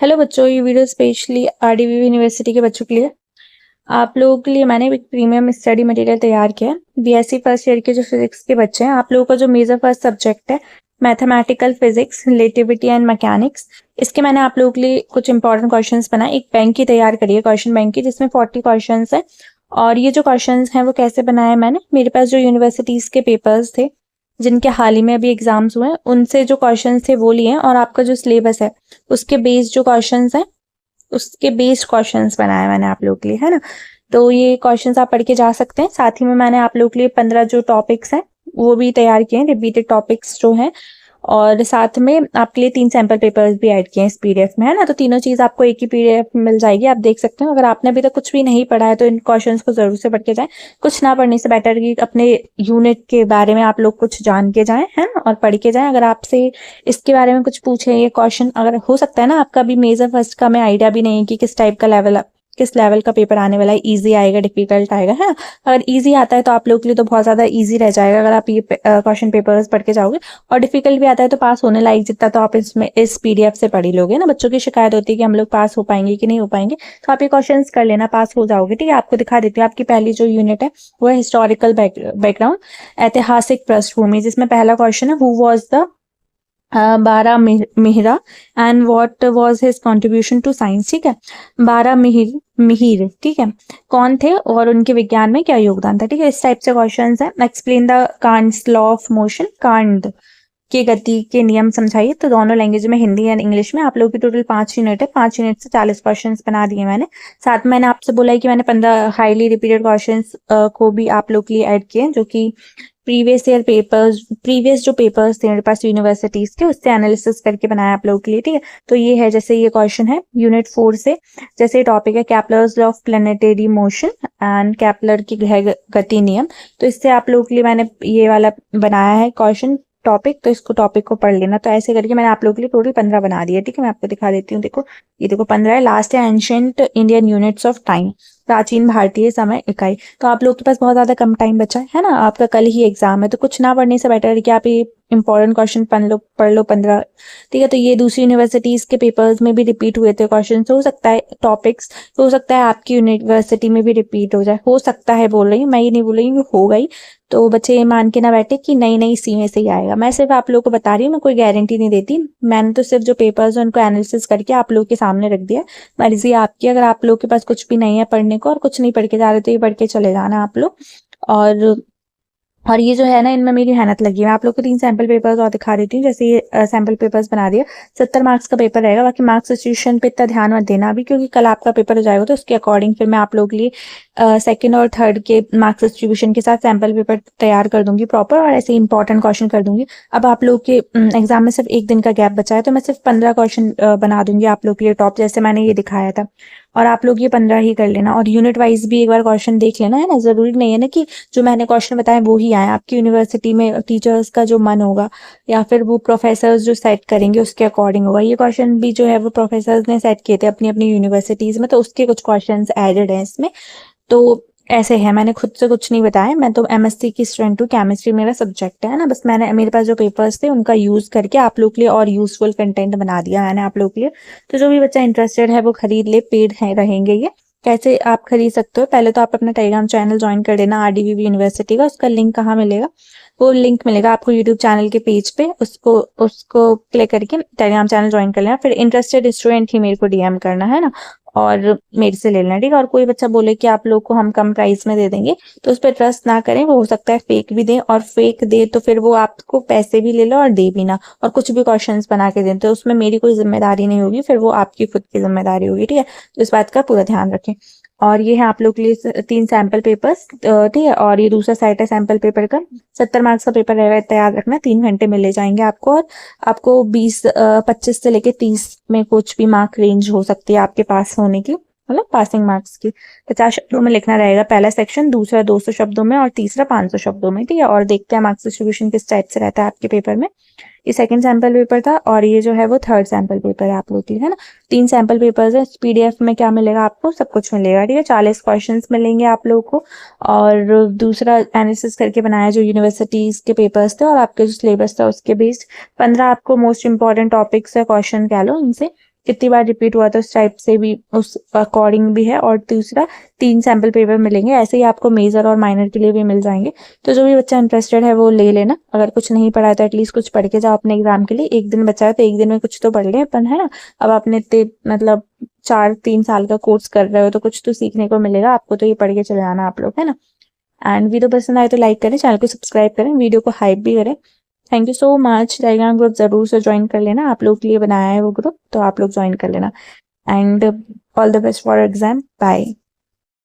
Hello बच्चों, ये video specially आरडीवीवी university के बच्चों के लिए आप लोगों के लिए मैंने एक प्रीमियम स्टडी मटेरियल तैयार किया है। बीएससी फर्स्ट ईयर के जो फिजिक्स के बच्चे हैं, आप लोगों का जो मेजर फर्स्ट सब्जेक्ट है mathematical physics, relativity and mechanics, इसके मैंने आप लोगों के लिए कुछ इंपॉर्टेंट क्वेश्चंस बनाए। एक बैंक की तैयार करी है, क्वेश्चन बैंक की, जिसमें 40 क्वेश्चंस है। और ये जो क्वेश्चंस हैं वो कैसे बनाए मैंने, मेरे पास जो यूनिवर्सिटीज के पेपर्स थे जिनके हाल ही में अभी एग्जाम्स हुए हैं, उनसे जो क्वेश्चंस थे वो लिए हैं, और आपका जो सिलेबस है उसके बेस्ड जो क्वेश्चंस हैं उसके बेस्ड क्वेश्चंस बनाए मैंने आप लोगों के लिए, है ना। तो ये क्वेश्चंस आप पढ़ के जा सकते हैं। साथ ही में मैंने आप लोगों के लिए 15 जो टॉपिक्स हैं वो भी तैयार किए हैं, रिपीटेड टॉपिक्स जो हैं। और साथ में आपके लिए 3 सैंपल पेपर्स भी ऐड किए हैं इस पीडीएफ में, है ना। तो तीनों चीज आपको एक ही पीडीएफ में मिल जाएगी, आप देख सकते हो। अगर आपने अभी तक कुछ भी नहीं पढ़ा है तो इन क्वेश्चंस को जरूर से पढ़ के जाएं। कुछ ना पढ़ने से बेटर कि अपने यूनिट के बारे में आप लोग कुछ जान के जाएं, है ना, और पढ़ के जाएं। अगर आपसे इसके बारे में कुछ पूछे, ये क्वेश्चन अगर हो सकता है ना, आपका भी मेजर फर्स्ट का में आइडिया भी नहीं है कि किस लेवल का पेपर आने वाला है, इजी आएगा डिफिकल्ट आएगा, है ना। अगर इजी आता है तो आप लोग के लिए तो बहुत ज्यादा इजी रह जाएगा अगर आप ये क्वेश्चन पेपर्स पढ़ के जाओगे। और डिफिकल्ट भी आता है तो पास होने लायक जितना तो आप इसमें इस पीडीएफ से पढ़ ही लोगे ना। बच्चों की शिकायत होती है कि हम लोग पास हो पाएंगे कि नहीं हो पाएंगे, तो आप ये क्वेश्चंस कर लेना, पास हो जाओगे। ठीक है, आपको दिखा देती हूँ। आपकी पहली जो यूनिट है वो है हिस्टोरिकल बैकग्राउंड, ऐतिहासिक पृष्ठभूमि, जिसमें पहला क्वेश्चन है who was the Varahamihira and what was his contribution to science. ठीक है, बारह मिहिर, ठीक है, कौन थे और उनके विज्ञान में क्या योगदान था। ठीक है, इस टाइप से क्वेश्चंस है। Explain the Kant's law of motion, Kant के गति के नियम समझाइए। तो दोनों लैंग्वेज में, हिंदी एंड इंग्लिश में। आप लोगों की टोटल 5 यूनिट है, 5 यूनिट से 40 क्वेश्चंस बना दिए मैंने। साथ में मैंने आपसे बोला है कि मैंने 15 हाईली रिपीटेड क्वेश्चंस को भी आप लोग के लिए ऐड किए, जो कि प्रीवियस जो पेपर्स थे मेरे पास यूनिवर्सिटीज के, उससे एनालिसिस करके बनाया आप लोगों के लिए। ठीक है, तो ये है, जैसे ये क्वेश्चन है यूनिट 4 से, जैसे टॉपिक है Kepler's law of planetary motion and कैपलर की ग्रह गति नियम। तो इससे आप लोगों के लिए मैंने ये वाला बनाया है क्वेश्चन टॉपिक, तो इसको टॉपिक को पढ़ लेना। तो ऐसे करके मैंने आप लोगों के लिए टोटल 15 बना दिया। ठीक है, मैं आपको दिखा देती हूँ। देखो, ये देखो 15 है। लास्ट है ancient Indian units of time, प्राचीन भारतीय समय इकाई। तो आप लोग के पास बहुत ज्यादा कम टाइम बचा है ना, आपका कल ही एग्जाम है, तो कुछ ना पढ़ने से बेटर है कि आप ये इंपॉर्टेंट क्वेश्चन पढ़ लो 15। ठीक है, तो ये दूसरी यूनिवर्सिटीज के पेपर्स में भी रिपीट हुए थे क्वेश्चन, हो सकता है टॉपिक्स, तो हो सकता है आपकी यूनिवर्सिटी में भी रिपीट हो जाए, हो सकता है बोल रही हूँ, मैं ये नहीं बोल रही हूँ हो गई। तो बच्चे ये मान के ना बैठे कि नई नई सी में से ही आएगा। मैं सिर्फ आप लोगों को बता रही हूँ, मैं कोई गारंटी नहीं देती। मैंने तो सिर्फ जो पेपर्स है उनको एनालिसिस करके आप लोगों के सामने रख दिया। मर्जी आपकी, अगर आप लोग के पास कुछ भी नहीं है पढ़ने को और कुछ नहीं पढ़ के जा रहे तो ये पढ़ के चले जाना आप लोग। और ये जो है ना, इनमें मेरी मेहनत लगी है। मैं आप लोग को 3 सैंपल पेपर्स और दिखा देती हूँ। जैसे ये सैंपल पेपर्स बना दिया, 70 मार्क्स का पेपर रहेगा। बाकी मार्क्स डिस्ट्रीब्यूशन पे इतना ध्यान मत देना अभी, क्योंकि कल आपका पेपर हो जाएगा तो उसके अकॉर्डिंग फिर मैं आप लोग के लिए सेकंड और थर्ड के मार्क्स डिस्ट्रीब्यूशन के साथ सैंपल पेपर तैयार कर दूंगी प्रॉपर, और ऐसे इंपॉर्टेंट क्वेश्चन कर दूंगी। अब आप लोग के एग्जाम में सिर्फ 1 दिन का गैप बचा है, तो मैं सिर्फ 15 क्वेश्चन बना दूंगी आप लोग के लिए टॉप, जैसे मैंने ये दिखाया था। और आप लोग ये 15 ही कर लेना, और यूनिट वाइज भी एक बार क्वेश्चन देख लेना, है ना। जरूरी नहीं है ना कि जो मैंने क्वेश्चन बताए वो ही आए। आपकी यूनिवर्सिटी में टीचर्स का जो मन होगा या फिर वो प्रोफेसर्स जो सेट करेंगे उसके अकॉर्डिंग होगा। ये क्वेश्चन भी जो है वो प्रोफेसर्स ने सेट किए थे अपनी अपनी यूनिवर्सिटीज में, तो उसके कुछ क्वेश्चन एडेड है इसमें। तो ऐसे है, मैंने खुद से कुछ नहीं बताया। मैं तो एमएससी की स्टूडेंट हूँ, केमिस्ट्री मेरा सब्जेक्ट है ना। बस मैंने मेरे पास जो पेपर्स थे उनका यूज करके आप लोग के लिए और यूजफुल कंटेंट बना दिया मैंने आप लोग के लिए। तो जो भी बच्चा इंटरेस्टेड है वो खरीद ले, पेड है रहेंगे ये। कैसे आप खरीद सकते हो, पहले तो आप अपना टेलीग्राम चैनल ज्वाइन कर लेना आरडीवीवी यूनिवर्सिटी का। उसका लिंक कहाँ मिलेगा, वो लिंक मिलेगा आपको यूट्यूब चैनल के पेज पे, उसको उसको क्लिक करके टेलीग्राम चैनल ज्वाइन कर लेना। फिर इंटरेस्टेड स्टूडेंट ही मेरे को डीएम करना, है ना, और मेरे से ले लेना। ठीक है, और कोई बच्चा बोले कि आप लोग को हम कम प्राइस में दे देंगे, तो उस पर ट्रस्ट ना करें। वो हो सकता है फेक भी दे, और फेक दे तो फिर वो आपको पैसे भी ले लो और दे भी ना, और कुछ भी क्वेश्चंस बना के दें, तो उसमें मेरी कोई जिम्मेदारी नहीं होगी, फिर वो आपकी खुद की जिम्मेदारी होगी। ठीक है, तो इस बात का पूरा ध्यान रखें। और ये है आप लोग के लिए 3 सैंपल पेपर्स, ठीक है। और ये दूसरा साइट है सैंपल पेपर का, 70 मार्क्स का पेपर रहेगा, इतना याद रखना। 3 घंटे में ले जाएंगे आपको, और आपको 25 से लेके 30 में कुछ भी मार्क रेंज हो सकती है आपके पास होने की, मतलब पासिंग मार्क्स की। 50 शब्दों में लिखना रहेगा पहला सेक्शन, दूसरा 200 शब्दों में, और तीसरा 500 शब्दों में। ठीक है, और देखते हैं मार्क्स डिस्ट्रीब्यूशन किस टाइप से रहता है आपके पेपर में। ये सेकंड सैंपल पेपर था, और ये जो है वो थर्ड सैंपल पेपर है आप लोग के लिए, है ना। 3 सैंपल पेपर्स है। पीडीएफ में क्या मिलेगा आपको, सब कुछ मिलेगा। ठीक है, 40 क्वेश्चंस मिलेंगे आप लोगों को, और दूसरा एनालिसिस करके बनाया जो यूनिवर्सिटीज के पेपर्स थे, और आपके जो सिलेबस था उसके बेस्ड 15 आपको मोस्ट इंपॉर्टेंट टॉपिक्स है क्वेश्चन कह लो इनसे, कितनी बार रिपीट हुआ था उस टाइप से भी उस अकॉर्डिंग भी है। और दूसरा 3 सैम्पल पेपर मिलेंगे, ऐसे ही आपको मेजर और माइनर के लिए भी मिल जाएंगे। तो जो भी बच्चा इंटरेस्टेड है वो ले लेना। अगर कुछ नहीं पढ़ा है तो एटलीस्ट कुछ पढ़ के जाओ अपने एग्जाम के लिए। एक दिन बचा है तो एक दिन में कुछ तो पढ़ ले अपन, है ना। अब आपने इतने मतलब 3 साल का कोर्स कर रहे हो तो कुछ तो सीखने को मिलेगा आपको, तो ये पढ़ के चले आना आप लोग, है ना। एंड वीडियो पसंद आए तो लाइक करें, चैनल को सब्सक्राइब करें, वीडियो को हाइप भी करें। Thank you so much. Telegram group जरूर से ज्वाइन कर लेना, आप लोग के लिए बनाया है वो ग्रुप, तो आप लोग ज्वाइन कर लेना। And all the best for exam. Bye.